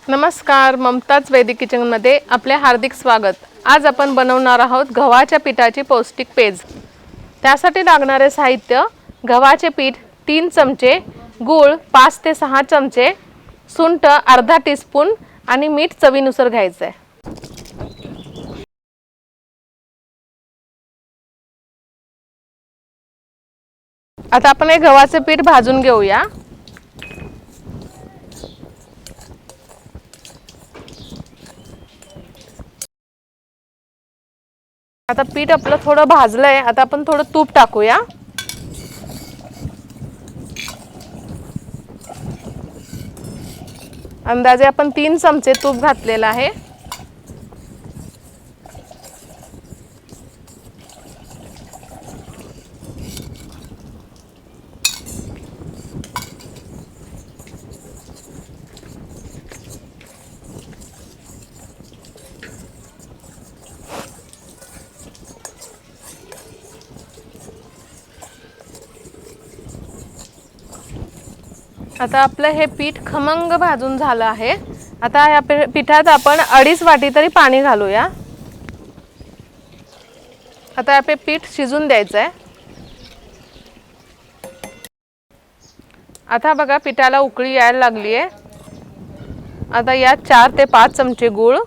नमस्कार, ममताज वैदिक किचनमध्ये आपले हार्दिक स्वागत। आज आपण बनवणार आहोत गव्हाच्या पिठाची पौष्टिक पेज। त्यासाठी लागणारे साहित्य: गव्हाचे पीठ 3 चमचे, गूळ 5 ते 6 चमचे, सुंठ अर्धा टीस्पून आणि मीठ चवीनुसार घ्यायचे। आता आपण हे गव्हाचे पीठ भाजून घेऊया। आता पीठ आपलं थोडं भाजलंय, आता आपण थोडं तूप टाकूया। अंदाजे आपण 3 चमचे तूप घातलेलं आहे। आता आपलं हे पीठ खमंग भाजून झालं आहे। आता या पिठात आपण 2.5 वाटी तरी पाणी घालूया। आता हे पीठ शिजून द्यायचं आहे। आता बघा पिठाला उकळी यायला लागली आहे। आता यात 4 ते 5 चमचे गूळ,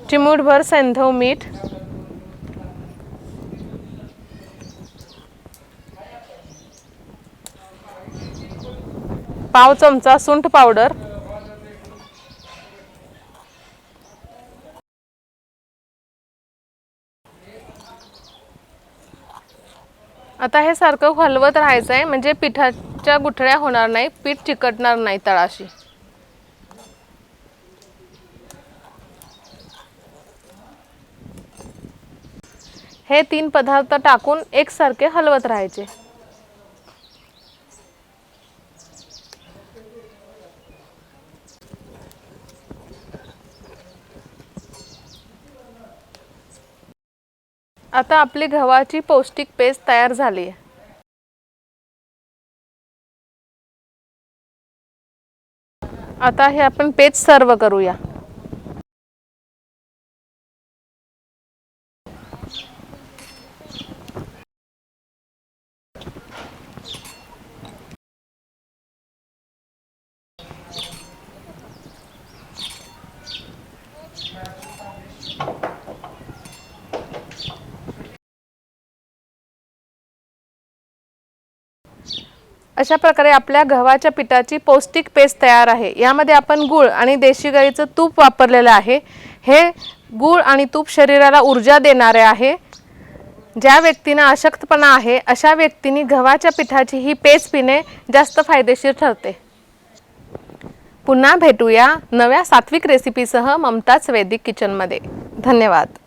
चिमूटभर सैंधव मीठ, पाव चमचा सुंठ पावडर, आता हे सारखं हलवत राहायचं आहे, म्हणजे पिठाच्या गुठळ्या होणार नाही, पीठ चिकटणार नाही तळाशी। हे 3 पदार्थ टाकून एकसारखे हलवत राहायचे। आता आपली गव्हाची पौष्टिक पेस्ट तयार झाली आहे। आता हे आपण पेज सर्व करूया। अशा प्रकारे आपल्या गव्हाच्या पिठाची पौष्टिक पेस्ट तयार आहे। यामध्ये आपण गूळ आणि देशी गाईचं तूप वापरलेलं आहे। हे गूळ आणि तूप शरीराला ऊर्जा देणारे आहे। ज्या व्यक्तींना अशक्तपणा आहे अशा व्यक्तींनी गव्हाच्या पिठाची ही पेस्ट पिणे जास्त फायदेशीर ठरते। पुन्हा भेटूया नव्या सात्विक रेसिपीसह ममताज वैदिक किचनमध्ये। धन्यवाद।